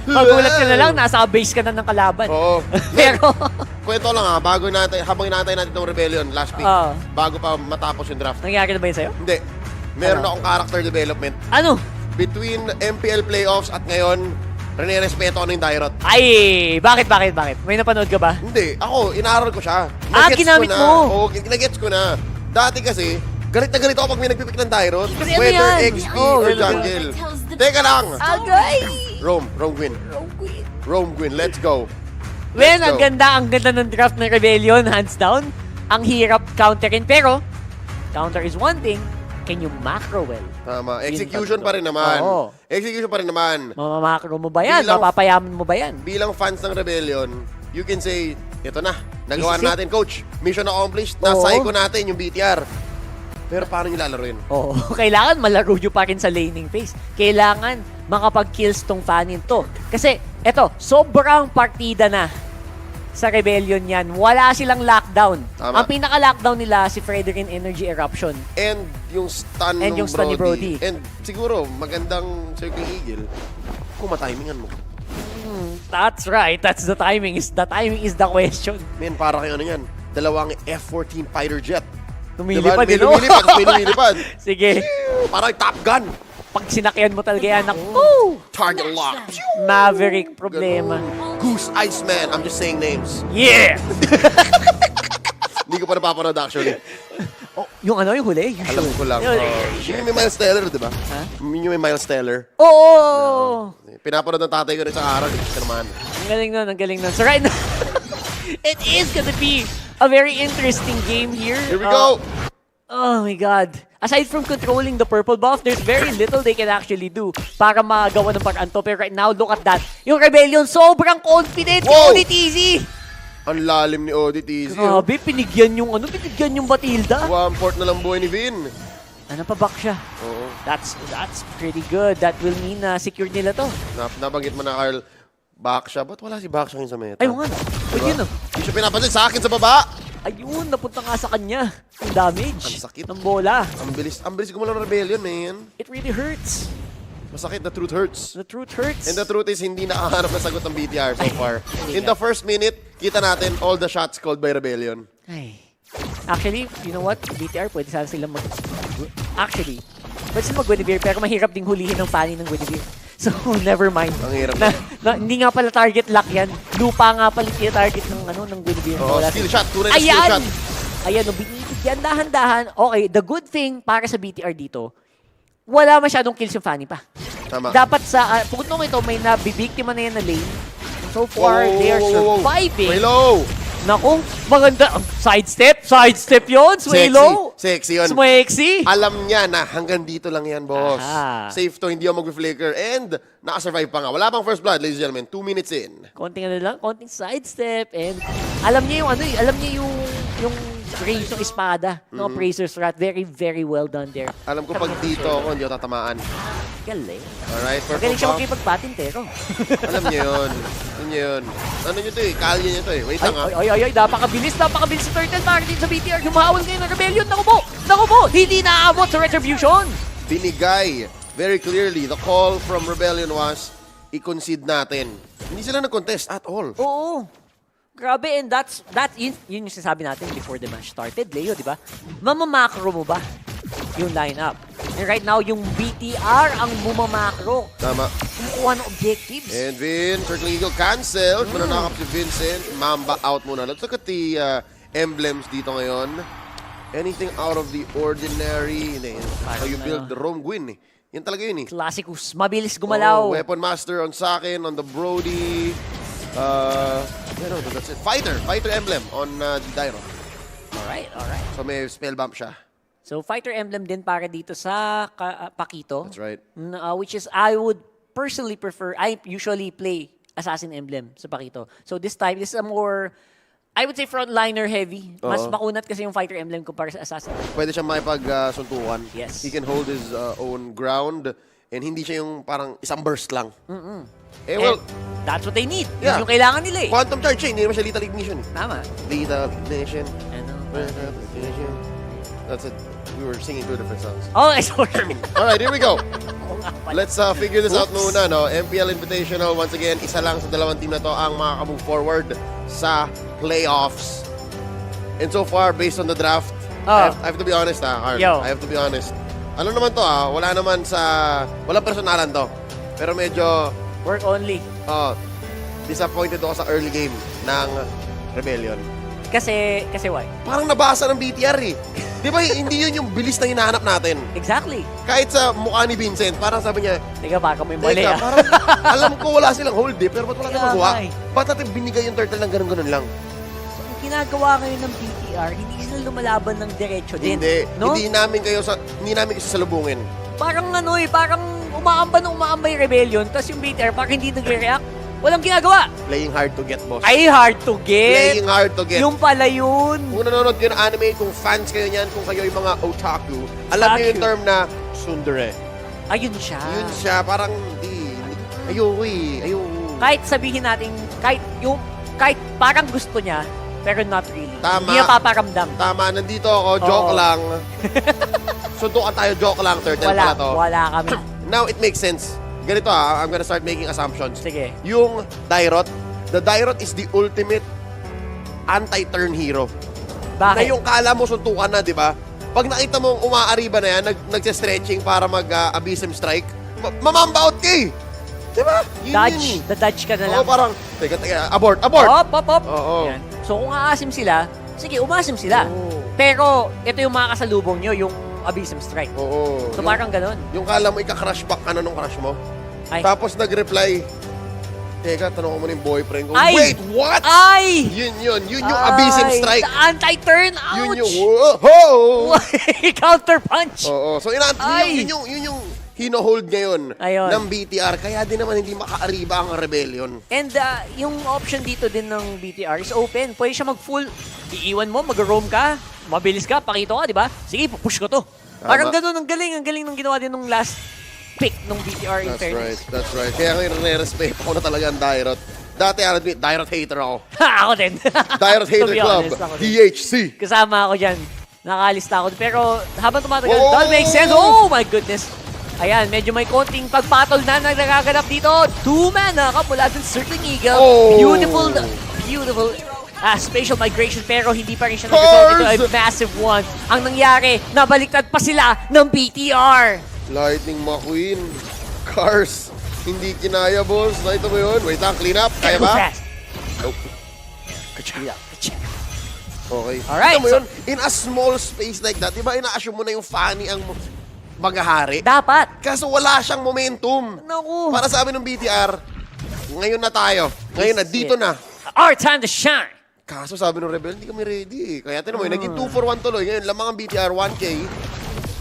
Magulat ka na lang, nasa base ka na ng kalaban. Oo. Pero, Kwento lang habang inaantay natin itong Rebellion last week, Oo. bago pa matapos yung draft. nangyari na ba yun sa'yo? Hindi. Meron Ano? akong character development Ano? between MPL playoffs at ngayon, rene-respeto ko na yung Dairot. Ay, bakit? May napanood ka ba? Hindi. Ako, inaaral ko siya. Ginamit ko na. mo? Oo, ginagets ko na. Dati kasi, galit na galit ako pag may nagpipick ng Dairot. Kasi ano Whether yan? XP Oo, or ganun. jungle. Teka lang. Agay! Rome Gwyn, let's go. Well, Let's ang ganda ng draft ng Rebellion, hands down. Ang hirap counterin, pero counter is one thing, can you macro well? Tama. Yun Execution tatlo. pa rin naman. Oo. Execution pa rin naman. Mamamakro mo ba yan? Bilang- Mapapayaman mo ba yan? Bilang fans ng Rebellion, you can say, ito na, nagawa This is it. natin, coach. Mission accomplished. Oo. Nasa-psycho natin yung BTR. Pero paano nyo lalaroin? Oo. Kailangan malaro nyo pa rin sa laning phase. Kailangan makapag-kills tong fanin to. Kasi, eto, sobrang partida na sa Rebellion yan. Wala silang lockdown. Tama. Ang pinaka-lockdown nila si Fredrin Energy Eruption. And yung stun And ng yung stun ni Brody. And siguro, magandang Circling Eagle kung matimingan mo. That's right. That's the timing. The timing is the question. Men, para kayo ano yan? Dalawang F-14 fighter jet. Lumilipad, May no? lumilipad, may lumilipad. Sige. Parang Top Gun. Pag sinakyan mo talaga yan, oh, Target lock. Maverick problema. Goose Iceman. I'm just saying names. Yeah! Hindi ko pa napapanood actually. Oh, yung ano, yung huli? Yung Alam ko lang. Yun yung may Miles Teller, di ba? Ha? Yun yung may Miles Teller. Oo! Pinapanood ng tatay ko rin sa araw. Ito naman. Ang galing nun. So right now, it is gonna be a very interesting game here. Here we go. Oh my God. Aside from controlling the purple buff, there's very little they can actually do para magawa ng paraan to. Pero right now, look at that. Yung Rebellion, sobrang confident. Wow! Yung easy. Ang lalim ni Odit Easy. Grabe, pinigyan yung Batilda. One port na lang buhay ni Vin. Ano pa back siya? Oo. That's pretty good. That will mean na secured nila to. Nabanggit mo na, Carl. Back siya. Ba't wala si Back siya sa meta? Ayun nga. Pwede yun. Hindi siya pinapansin sa akin sa baba. Ayun, napunta nga sa kanya. Yung damage. Ang sakit. Ng bola. Ang bilis gumalaw ng Rebellion, man. It really hurts. Masakit. The truth hurts. The truth hurts. And the truth is, hindi nakahanap na sagot ng BTR so far. In the first minute, kita natin all the shots called by Rebellion. Ay. Actually, you know what? BTR, pwede sana sila Actually, pwede sila mag-Guinevere, pero mahirap ding hulihin ng Fanny ng Guinevere. So, never mind. Ang hirap Hindi nga pala target lock yan. Lupa nga pala target ng Guinevere. Oh, skill shot. Tunay na skill Ayan! shot. Ayan, binibigyan dahan-dahan. Okay, the good thing para sa BTR dito, wala masyadong kills yung Fanny pa. Tama. Dapat sa, puntong ito, may nabibiktima na yan na lane. So far, they are surviving. Way low. Naku, maganda. Sidestep yun. Sway low. Sexy yun. Smexy. Alam niya na hanggang dito lang yan, boss. Aha. Safe to, hindi ako mag-flicker. And nakasurvive pa nga. Wala pang first blood, ladies and gentlemen. 2 minutes in. Konting ano lang, konting sidestep. And alam niya yung ano eh, alam niya yung range ng espada ng Appraiser's Wrath. Very, very well done there. Alam ko pag dito ako, hindi ako tatamaan. Galing. Alright, purple Magaling siya buff. makipag-patintero. Alam niyo yun. Alam niyo yun. Ano nyo to eh? Kalye nyo to eh. Wait lang ha. Ay, napakabilis sa Turtle para din sa BTR. Humahawal ngayon ng Rebellion. Naku po, hindi naaabot sa Retribution. Binigay very clearly. The call from Rebellion was i-concede natin. Hindi sila nag-contest at all. Oo. Grabe, and yun yung sinasabi natin before the match started, Leo, di ba? Mamamakro mo ba yung lineup? And right now, yung BTR ang bumamakro. Tama. Kumukuha ng objectives. And Vin, Circling Eagle canceled. Mananakap si Vincent. Mamba out muna. Let's look at the emblems dito ngayon. Anything out of the ordinary. Hindi. How you build the Rome Gwyn eh. Yan talaga yun eh. Classicus, mabilis gumalaw. Oh, Weapon Master on Sakin, on the Brody. That's it. Fighter emblem on the Dairo. Alright. So may spell bump siya. So, fighter emblem din para dito sa Pakito. That's right. Which is, I would personally prefer, I usually play Assassin Emblem sa Pakito. So, this time, this is a more, I would say frontliner heavy. Mas makunat kasi yung fighter emblem kumpara sa Assassin. Pwede siyang makipag-suntukan. Yes. He can hold his own ground. And hindi siya yung parang isang burst lang. Eh, well, And that's what they need. Yeah. Yung kailangan nila eh. Quantum Charge siya. Hindi naman siya Lethal Ignition. Tama. Lethal Ignition. Ano? Lethal Ignition. That's it. We were singing two different songs. Oh, sorry. Alright, here we go. Oo nga pala. Let's figure this out Oops. muna, no? MPL Invitational, once again, isa lang sa dalawang team na to ang makaka-move forward sa playoffs. And so far, based on the draft, I have to be honest, Carl. Yo. I have to be honest. Ano naman to, wala naman walang personalan to. Pero medyo, Work only. disappointed ako sa early game ng Rebellion. Kasi why? Parang nabasa ng BTR eh. Di ba, hindi yun yung bilis na hinahanap natin. Exactly. Kahit sa mukha ni Vincent, parang sabi niya, Teka, baka may mali teka, parang alam ko wala silang hold eh, pero ba't wala Kaya nang magawa? nga eh. Ba't natin binigay yung turtle ng ganun-ganun lang? Ang ginagawa ngayon ng BTR, hindi sila lumalaban ng diretso din. Hindi. No? Hindi namin kayo sasalubungin. Parang parang umaamba yung Rebellion, tapos yung BTR parang hindi nag-react. Walang ginagawa. Playing hard to get, boss. Ay, hard to get. Playing hard to get. Yung pala yun. Kung nanonood kayo ng anime, kung fans kayo niyan, kung kayo yung mga otaku, alam niyo yung term na tsundere. Ayun siya. Yun siya, parang ayoko eh. Ayoko. Kahit sabihin natin, kahit parang gusto niya, pero not really. Tama. Hindi niya paparamdam. Tama, nandito ako, joke Oo. lang. Sundukan tayo, joke lang, turtle pala to. Wala kami. Now, it makes sense. Ganito I'm gonna start making assumptions. Sige. Yung Dairot, the Dairot is the ultimate anti-turn hero. Na Bakit? yung kala mo suntukan na, di ba? Pag nakita mong umaariba na yan, nagse-stretching para mag-abyssem strike, mamambaot ka eh. Di ba? Yun Dodge. yun eh. Dodge ka na lang. Oo, parang, teka, abort! Op. Oo. Yan. So kung aasim sila, sige, umasim sila. Oo. Pero ito yung makakasalubong nyo, yung Abyssem Strike. Oo. So parang ganun. Yung kala mo ika-crush back ka na nung crush mo. Ay. Tapos nag-reply, teka, tanong ko mo na yung boyfriend ko. Ay! Wait, what? Ay! Yun yung Abyssem Strike. The anti-turn, ouch! Yun yung, whoa! Counter punch! Oo. So, Ay! yun yung hino-hold ngayon Ayun. ng BTR. Kaya din naman hindi makaariba ang Rebellion. And yung option dito din ng BTR is open. Pwede siya mag-full, iiwan mo, mag-roam ka, mabilis ka, pakito ka, di ba? Sige, push ko to. Parang ganun, ang galing ng ginawa din nung last pick ng BTR in fairness. That's right. Kaya ngayon, nare-respect ko na talaga ang Dairot. Dati, Dairot hater ako. Ako din. Dairot To Hater be Club, honest, ako din. DHC. Kasama ako dyan. Nakalista ako. Pero habang tumatagal, Whoa! that makes sense. Oh my goodness. Ayan, medyo may konting pagpatol na nagaganap dito. 2-man mula dun Circling Eagle. Oh! Beautiful spatial migration pero hindi pa rin siya nag-result. Ito ay massive one. Ang nangyari, nabaliktad pa sila ng BTR. Lightning McQueen. Cars. Hindi kinaya, boss. Nakita mo yun? Wait lang, clean up. Kaya Go ba? fast. Nope. Okay. Alright, Kita mo so- yun? In a small space like that, di ba ina-assume mo na yung Fanny ang maghahari? Dapat. Kaso wala siyang momentum. Naku. Para sa amin ng BTR, ngayon na tayo. Ngayon na, dito na. Our time to shine. Kaso sabi ng Rebel, hindi kami ready eh. Kaya tinan mo, naging 2-for-1 tuloy. Ngayon, lamang ang BTR 1K,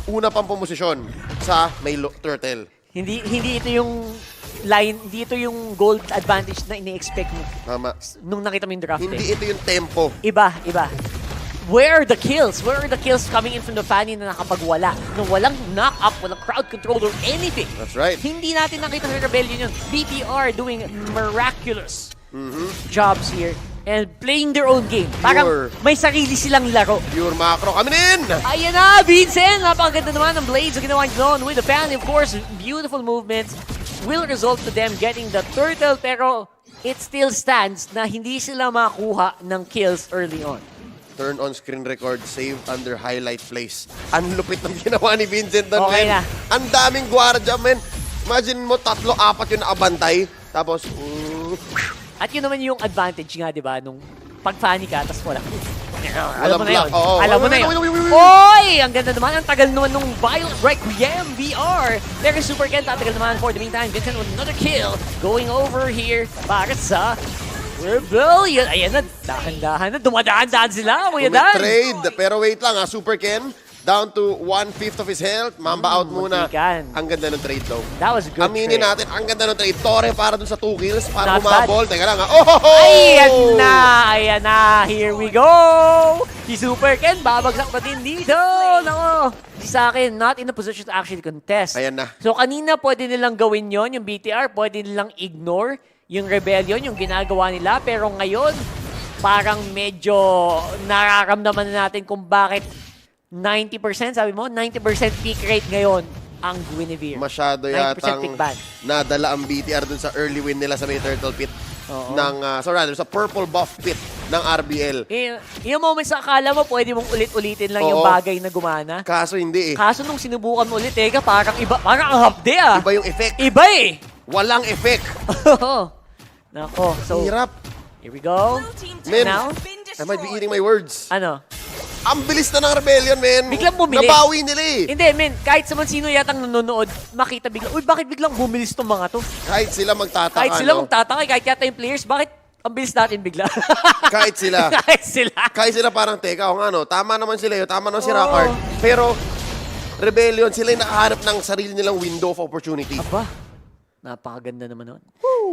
una pang pumosisyon sa may turtle. Hindi ito yung line, hindi ito yung gold advantage na ini-expect mo Tama. nung nakita mo yung draft. Hindi ito yung tempo. Iba. Where are the kills? Where are the kills coming in from the Fanny na nakapagwala? Nung walang knock-up, walang crowd control or anything. That's right. Hindi natin nakita sa Rebellion yun. BTR doing miraculous jobs here and playing their own game. Parang Sure. may sarili silang laro. Pure macro. Kami in! Ayan na, Vincent! Napakaganda naman ng Blades ang ginawa doon with the Fanny. Of course, beautiful movements will result to them getting the turtle pero it still stands na hindi sila makuha ng kills early on. Turn on screen record, saved under highlight plays. Ang lupit ng ginawa ni Vincent doon, Okay men. na. Ang daming gwardiya, men. Imagine mo, 3-4 yung nakabantay. Tapos, At yun naman yung advantage nga, di ba, nung pag-funny ka, tapos wala. Walang Alam mo na yun. block. Oo. Alam mo na Wait, yun. wait. Oy! Ang ganda naman. Ang tagal naman nung Violent Requiem VR. Pero Super Ken, tatagal naman for the meantime. Vincent with another kill. Going over here para sa Rebellion. Ayan na. Dahan-dahan na. Dumadaan-dahan sila. Kuya Dan. trade. Pero wait lang, Super Ken. Down to 1/5 of his health. Mamba out muna. muntikan. Ang ganda ng trade, though. That was a good Aminin trade. natin, ang ganda ng trade. Torre para dun sa 2 kills. Para Not bad. humabol. Teka lang, ha. Oh! Ayan na. Here we go. Si Super Ken, babagsak pa din dito. Nako. Sa akin, not in a position to actually contest. Ayan na. So kanina pwede nilang gawin yon yung BTR, pwede nilang ignore yung Rebellion, yung ginagawa nila. Pero ngayon, parang medyo nararamdaman na natin kung bakit 90%, sabi mo, 90% pick rate ngayon ang Guinevere. Masyado 90% yatang pick ban. nadala ang BTR dun sa early win nila sa may turtle pit Oo. ng, sa purple buff pit ng RBL. Yung moments na akala mo, pwede mong ulit-ulitin lang yung Oo. bagay na gumana. Kaso hindi eh. Kaso nung sinubukan mo ulit, parang iba, parang ang hapde ah. Iba yung effect. Iba eh. Walang effect. Nako, so, Hirap. here we go. Men, Now, I might be eating my words. ano? Ang bilis na ng Rebellion, men. Biglang bumilis. Nabawi nila eh. Hindi, men, kahit sa man sino yatang nanonood, makita biglang, uy, bakit biglang bumilis tong mga to? Kahit sila magtataka, Kahit sila no? magtataka, kahit yata yung players, bakit ang bilis natin bigla? Kahit sila. kahit sila. Kahit sila parang, teka, o nga no, tama naman sila yun, tama naman si Oo. Rockard. Pero, Rebellion, sila yung nakahanap ng sarili nilang window of opportunity. Aba, napakaganda naman nun.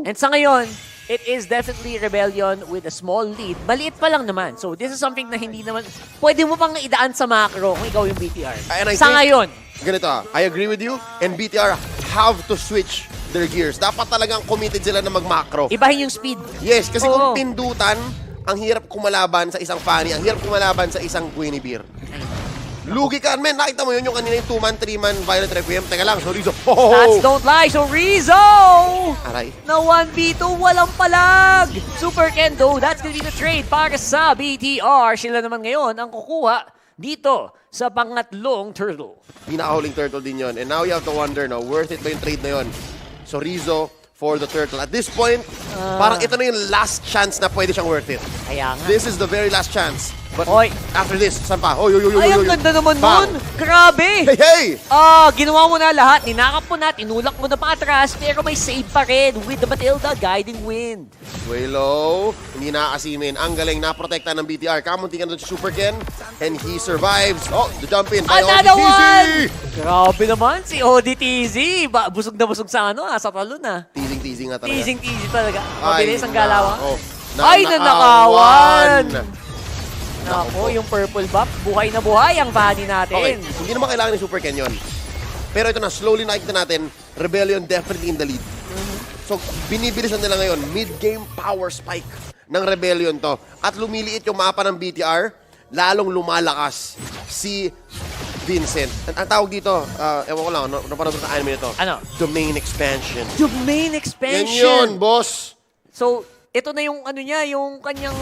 And sa ngayon, it is definitely Rebellion with a small lead. Maliit pa lang naman. So this is something na hindi naman, pwede mo pang idaan sa macro kung ikaw yung BTR. And I Sa think- ngayon, Ganito I agree with you, and BTR have to switch their gears. Dapat talagang committed sila na mag-macro. ibahin yung speed. Yes, kasi Oo. kung pindutan, ang hirap kumalaban sa isang Fanny, ang hirap kumalaban sa isang Guinevere. Lugi ka, men. Nakita mo yun yung kanina yung 2-man, 3-man Violet Requiem. Teka lang, sorry. Stats Oh! don't lie. So Rizzo! Aray. Na 1v2, walang palag! Super Kendo, that's gonna be the trade para sa BTR. Sila naman ngayon ang kukuha dito sa pangatlong turtle. Pinakahuling turtle din yon. And now you have to wonder, no, worth it ba yung trade na yon? So Rizzo for the turtle. At this point, parang ito na yung last chance na pwede siyang worth it. Kaya nga. This is the very last chance. But Oy. after this, saan pa? Oy, oy, oy, oy, Ay, oy, ang oy. ganda naman Bang. nun! Grabe! Hey, hey! Ginawa mo na lahat, ninakap mo na, tinulak mo na pa atras, pero may save pa rin with the Matilda Guiding Wind. Way low. Hindi nakakasimin. Ang galing. Naprotekta ng BTR. Kamunti ka na si Super Ken. And he survives. Oh, the jump in by Another ODTZ. one! Grabe naman si ODTZ. Busog na busog sa sa talon na. Teasing nga talaga. Teasing talaga. Mabilis ang Ay, galawan. nako. Ay, nanakawan! Nako. Nako, yung purple buff, buhay na buhay ang Fanny natin. Okay, hindi naman kailangan ni Super Ken yun. Pero ito na, slowly nakikita natin, Rebellion definitely in the lead. So, binibilisan nila ngayon, mid-game power spike ng Rebellion to. At lumiliit yung mapa ng BTR, lalong lumalakas si Vincent. Ang tawag dito, ewan ko lang, napanood ko sa anime nito. Ano? Domain expansion. Domain Yan expansion. yun, boss. So, ito na yung ano niya, yung kanyang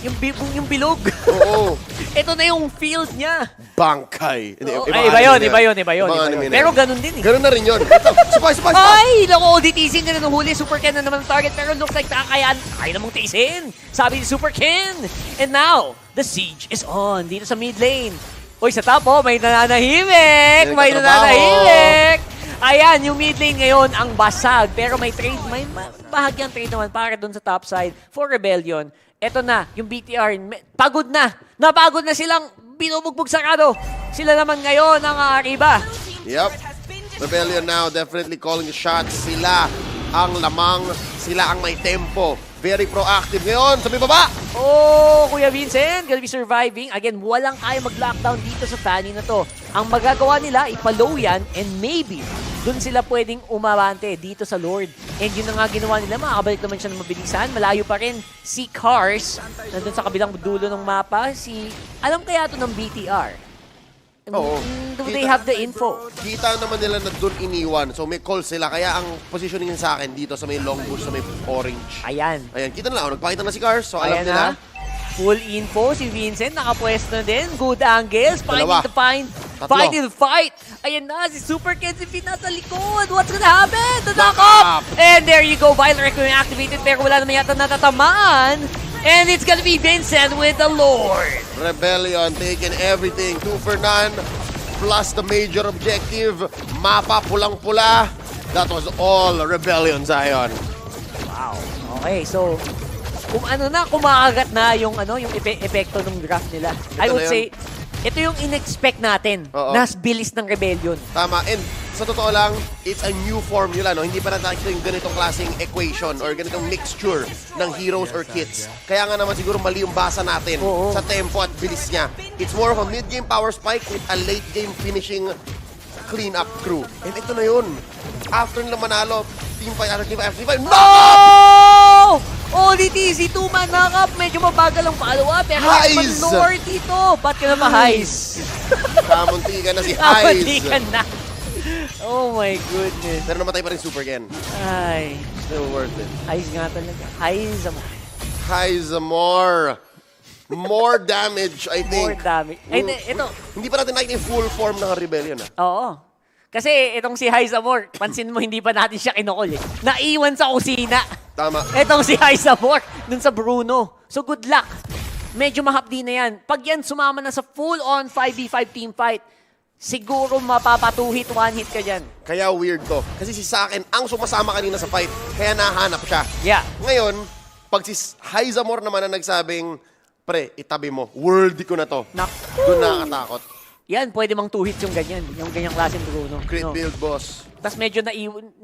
yung bilog. Oo. Ito na yung field niya. Bangkay. Hindi, Oh, ibang ay, iba anime yun, na iba yun, iba yun. Ibang iba anime yun. na Pero yun. ganun din eh. Ganun na rin yun. Ito, Spice. Ay! Naku, ODTZ na huli. Super Ken na naman ang target. Pero looks like kaya namang tiisin. Sabi ni Super Ken. And now, the siege is on. Dito sa mid lane. Uy, sa top, may nananahimik. May May katrabaho. nananahimik. Ayan, yung mid lane ngayon ang basag. Pero may trade, may bahagyang trade naman para dun sa top side for Rebellion. Eto na, yung BTR, pagod na. Napagod na silang binubugbog sarado. Sila naman ngayon ang arriba. Yep. Rebellion now definitely calling the shots. Sila ang lamang. Sila ang may tempo. Very proactive ngayon. Sa may baba. Oh, Kuya Vincent, gonna be surviving. Again, walang kaya mag-lockdown dito sa Fanny na to. Ang magagawa nila, ipalow yan, and maybe, dun sila pwedeng umabante dito sa Lord. And yun na nga ginawa nila, makakabalik naman siya ng mabilisan. Malayo pa rin si Cars, nandun sa kabilang dulo ng mapa. Alam kaya to ng BTR? Oo. Do they have the info? Kita naman nila na doon iniwan. So may call sila. Kaya ang positioning sa akin dito sa may long bush, sa may orange. Ayan. Ayan, kita na lang. Nagpakita na si Cars. So alam Ayan nila. na. Full info si Vincent, nakapwesto na din. Good angles, Dalawa. fighting Tatlo. the fight. Ayan na, si Super Ken si Pin nasa likod. What's gonna happen? The Knock knock-up! up. And there you go, Violet Requiem activated pero wala naman yata natatamaan. And it's gonna be Vincent with the Lord. Rebellion taking everything. 2 for none. Plus the major objective. Mapa pulang-pula. That was all Rebellion, Zion. Wow. Okay, so kumakagat na yung yung epekto ng draft nila. I Ito would na say ito yung in-expect natin Oo. na bilis ng Rebellion. Tama. And sa totoo lang, it's a new formula. No? Hindi pa natin nakikita yung ganitong klaseng equation or ganitong mixture ng heroes or kits. Kaya nga naman siguro mali yung basa natin Oo. sa tempo at bilis niya. It's more of a mid-game power spike with a late-game finishing clean-up crew. And ito na yun. After nila manalo, Team 5, Team 5, Team 5, no! Oh! ODTZ, 2-man knock-up. Medyo mabagal ang follow-up. Pero Highs! Lord dito. Ba't ka na pa Highs? Kamuntikan na si Kapati Highs. ka na. Oh my goodness. Pero namatay pa rin Super Ken. Ay, Still worth it. Highs nga talaga. Highs mo. Highs more. More damage, I More think. damage. Ay, ito. Hindi pa natin nakita yung full form ng Rebellion. Oo. Kasi itong si Hyzamore, pansin mo hindi pa natin siya kinukol eh. Naiwan sa kusina. Tama. Itong si Hyzamore dun sa Bruno. So good luck. Medyo mahapdi na yan. Pag yan sumama na sa full-on 5v5 team fight, siguro mapapatuhit, one hit ka dyan. Kaya weird to. Kasi si Saken ang sumasama kanina sa fight. Kaya nahanap siya. Yeah. Ngayon, pag si Hyzamore naman na nagsabing, pre, itabi mo. Worldy ko na to. Doon nakakatakot. Yan, pwede mang two-hits yung ganyan. Yung ganyang klaseng Bruno. Crit No. build, boss. Tapos medyo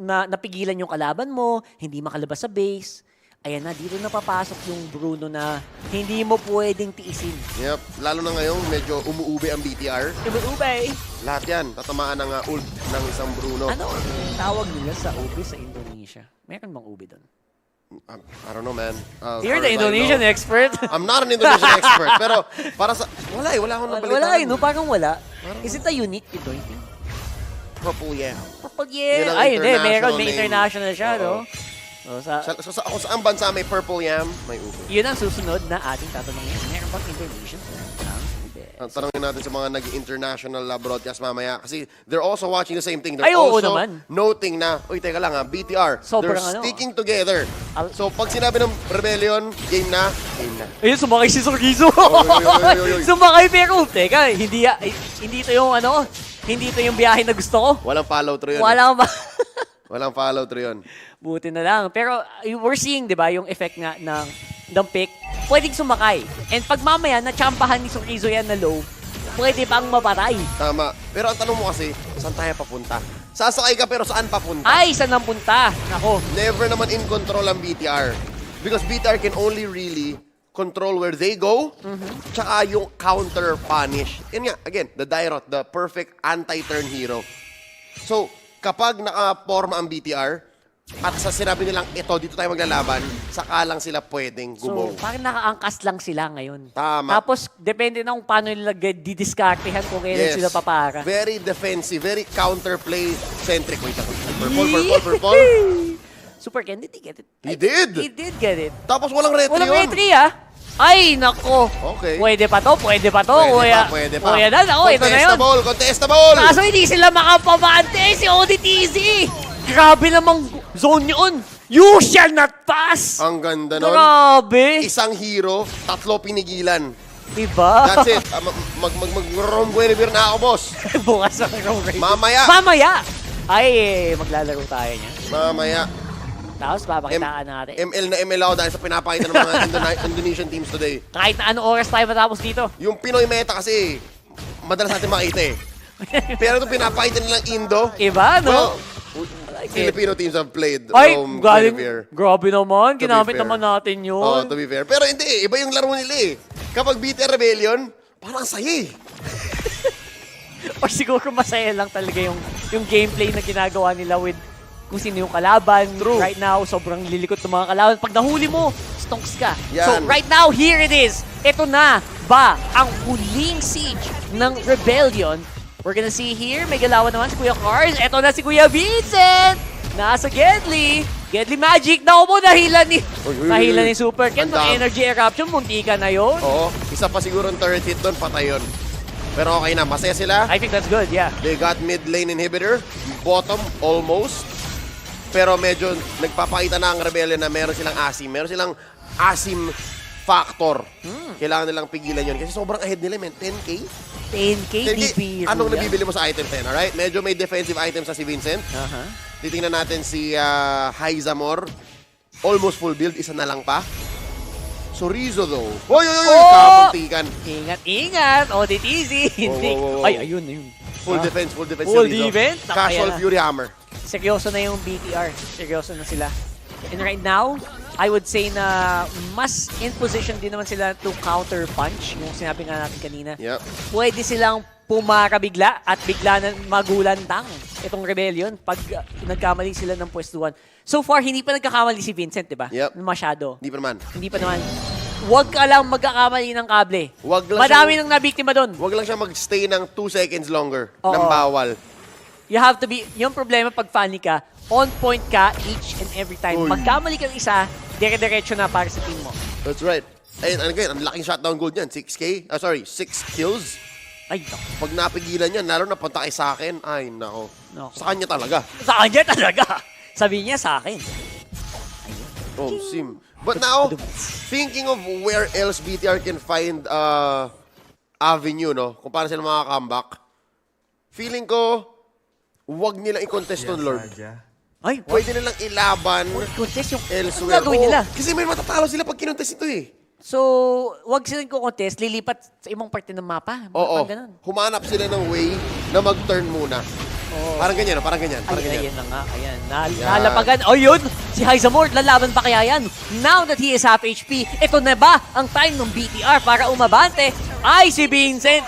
napigilan yung kalaban mo, hindi makalabas sa base. Ayan na, dito na papasok yung Bruno na hindi mo pwedeng tiisin. Yep. Lalo na ngayon, medyo umuube ang BTR. Ubay-ubay. Lahat yan, tatamaan ng ult ng isang Bruno. Ano ang tawag nila sa ube sa Indonesia? Meron bang ube doon? I don't know, man. You're Far the as I Indonesian know. expert. I'm not an Indonesian expert, pero para sa... Wala akong nabalitaan. Wala eh, no? Parang wala. Is it a unique Pinoy thing? Purple, yeah. Purple, Yun yeah. ang Ay, hindi. international Meron. May name. international siya, no? Oo. So, sa, Kung saan bansa may purple yam, may ube. yun ang susunod na ating tatanungin. Meron bang Indonesian ang ube? Tanongin natin sa mga nag-international broadcast mamaya kasi they're also watching the same thing. They're Ay, oo also naman. noting na, uy, teka lang BTR, Sobrang they're ano, sticking together. So, pag sinabi ng Rebellion, game na, game na. Ayun, sumakay si Sorgizo. Oy. Sumakay pero, teka, hindi to yung ano, hindi to yung biyahe na gusto ko. Walang follow through yun. Wala ba? Walang follow through yun. Buti na lang. Pero we're seeing, di ba, yung effect nga ng pick. Pwedeng sumakay. And pag mamaya, na-champahan ni Sorgizo yan na low, pwede pang mapatay. Tama. Pero ang tanong mo kasi, saan tayo papunta? Sasakay ka pero saan papunta? Ay, saan ang punta? Nako. Never naman in control ang BTR. Because BTR can only really control where they go, tsaka yung counter punish. Yan nga, again, the Dairot, the perfect anti-turn hero. So, kapag nakaporma ang BTR, at sa sinabi nilang, ito, dito tayo maglalaban, saka lang sila pwedeng So, gumaw. parang nakaangkas lang sila ngayon. Tama. Tapos, depende na kung paano nila didiskartehan kung kailan sila papara. Very defensive, very counterplay-centric. Wait ako. Purple. Super Ken, did he get it? He did! He did get it. Tapos walang retry Walang yun. retry ah. Ay, nako. Okay. Pwede pa to. Pwede pa. Kuya na, ako, ito na yun. Contestable! Kaso hindi sila makapabante si ODTZ. Grabe namang zone yun. You shall not pass. Ang ganda nun. Grabe. Isang hero, tatlo pinigilan. Diba? That's it. Mag-Rombuenivir na ako, boss. Bukas ang room rate. Mamaya. Mamaya. Ay, maglalaro tayo niya. Mamaya. Tapos papakitaan natin. ML na ML ako dahil sa pinapakita ng mga Indonesian teams today. Kahit na anong oras tayo matapos dito. Yung Pinoy meta kasi, madalas natin makita eh. Pero ito pinapakita nilang Indo. Iba, no? Well, Filipino teams have played Ay, Rombuenivir. grabe naman. To be Ginamit fair. naman natin yun. Oh, to be fair. Pero hindi, iba yung laro nila eh. Kapag BTR Rebellion, parang saya eh. Or siguro masaya lang talaga yung gameplay na ginagawa nila with kung sino yung kalaban. True. Right now, sobrang lilikot ng mga kalaban. Pag nahuli mo, stonks ka. Yan. So right now, here it is. Ito na ba ang huling siege ng Rebellion? We're gonna see here, may galawan naman si Kuya Cars. Ito na si Kuya Vincent! Nasa Gedli. Gedli Magic. Naku mo, nahilan ni Super Ken. Ang Ng dami. energy eruption, munti ka na yun. Oo, isa pa siguro ang turret hit doon, patay yun. Pero okay na, masaya sila. I think that's good, yeah. They got mid lane inhibitor, bottom almost. Pero medyo nagpapakita na ang Rebellion na meron silang asim. Meron silang asim factor. Kailangan nilang pigilan yun. Kasi sobrang ahead nila, man. 10K? 10K 10K, DP. anong nabibili mo sa item 10, alright? Medyo may defensive items sa si Vincent. Titingnan natin si Hyzamore. Almost full build, isa na lang pa. Sorizo though. Oy! Kamuntikan. Ingat! ODTZ! Hindi. Wow. Ay, ayun. Full defense Full Sorizo. defense? Casual Ayan na. Fury Hammer. Seryoso na yung BTR. Seryoso na sila. And right now, I would say na mas in position din naman sila to counter punch. Yung sinabi nga natin kanina. Yep. Pwede silang pumara bigla at bigla na magulantang itong Rebellion pag nagkamali sila ng pwestuhan. So far, hindi pa nagkakamali si Vincent, di ba? Yep. Masyado. Hindi pa naman. Hindi pa naman. Huwag ka lang magkakamali ng kable. Wag lang Madami siyang- nang nabiktima doon. Huwag lang siya mag-stay ng 2 seconds longer Oo. ng bawal. You have to be, yung problema pag funny ka, on point ka each and every time. Uy. Magkamali kang isa, dire-diretso na para sa team mo. That's right. Ayun, again, ang laking shutdown goal niyan. 6K? 6 kills. Ay, naku. Pag napigilan yan, lalo na punta kay sa akin, ay, nako. Nako. Sa kanya talaga. Sa kanya talaga. Sabi niya sa akin. Oh, sim. But now, thinking of where else BTR can find avenue, no? Kung paano sila makaka-comeback, feeling ko, wag nilang i-contest on Lord. Ay, Pwede nilang ilaban contest yung elsewhere. Ano gagawin Oo, nila? Kasi may matatalo sila pag kinontest ito eh. So, wag silang ko-contest, lilipat sa ibang parte ng mapa. Oo. Parang ganun. Humanap sila ng way na mag-turn muna. Parang ganyan, no? Parang ganyan. Parang Ay, ganyan. ayan na nga. Ayan. Yan. Nalapagan. Oh, yun! Si Hyzamore, lalaban pa kaya yan? Now that he is half HP, ito na ba ang time ng BTR para umabante? Ay, si Vincent!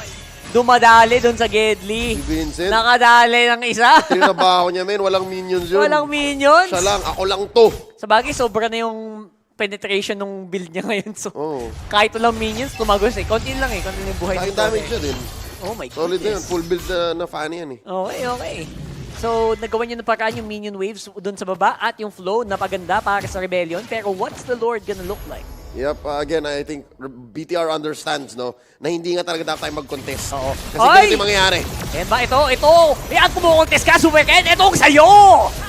Dumadali doon sa Gedli. Si Vincent? Nakadali ng isa. Trinabaho niya, men. Walang minions yun. Walang minions. Siya lang. Ako lang to. Sa bagay, sobra na yung penetration ng build niya ngayon. So, Oo. kahit walang minions, tumagos eh. Konti lang eh. Konti lang yung buhay Laking ng damage siya din. Oh my Solid na yun. goodness. Full build na fan yan eh. Okay, okay. So, nagawa niyo na paraan yung minion waves doon sa baba at yung flow na paganda para sa Rebellion. Pero what's the Lord gonna look like? Yep, again, I think BTR understands, no, na hindi nga talaga dapat tayo mag-contest. Oo. Kasi Ay! ganito yung mangyayari. Ayan ba? Ito. Ayan, kumukontest ka, Super Ken. Itong sa'yo!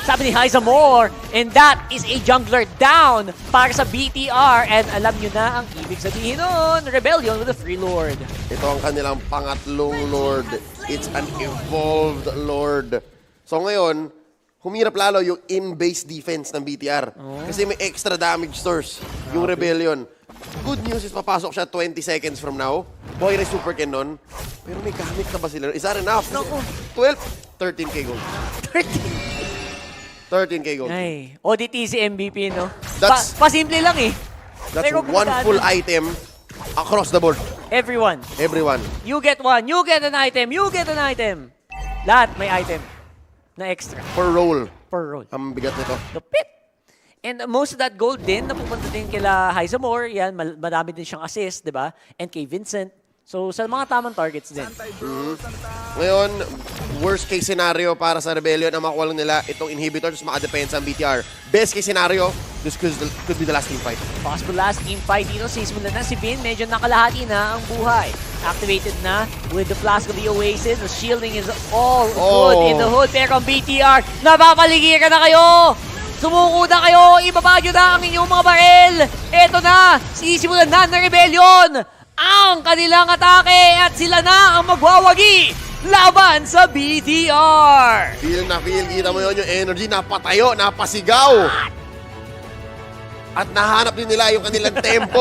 Sabi ni Hyzamore. And that is a jungler down para sa BTR. And alam nyo na ang ibig sabihin nun. Rebellion with a free Lord. Ito ang kanilang pangatlong Lord. It's an evolved Lord. So ngayon, humirap lalo yung in-base defense ng BTR. Kasi may extra damage stores yung Rebellion. Good news is papasok siya 20 seconds from now. Boy, na super canon. Pero may gamit na ba sila? Is that enough? Naku. 12, 13k gold. 13k gold. Ay, ODT si MVP, no? That's- Pasimple lang eh. That's Pero one gumagana. full item across the board. Everyone. Everyone. You get one. You get an item. You get an item. Lahat may item na extra Per roll. per roll. Ang bigat nito. Lupit. And most of that gold din, napupunta din kila Hyzamore. Yan, madami din siyang assist, di ba? And kay Vincent. So, sa mga tamang targets din. Ngayon, worst case scenario para sa Rebellion, ang makuha lang nila itong inhibitor tapos makadepensa ang BTR. Best case scenario, this could be the last team fight. Possible last team fight dito. Sisimula na si Vin. Medyo nakalahati na ang buhay. Activated na with the Flask of the Oasis. The shielding is all good in the hood. Pero ang BTR, napapaligiran na kayo! Sumuko na kayo! Ibaba nyo na ang inyong mga baril! Ito na! Sisimulan na ng Rebellion! Ang kanilang atake at sila na ang magwawagi laban sa BTR! Feel na feel, kita mo yun yung energy, napatayo, napasigaw. At nahanap din nila yung kanilang tempo.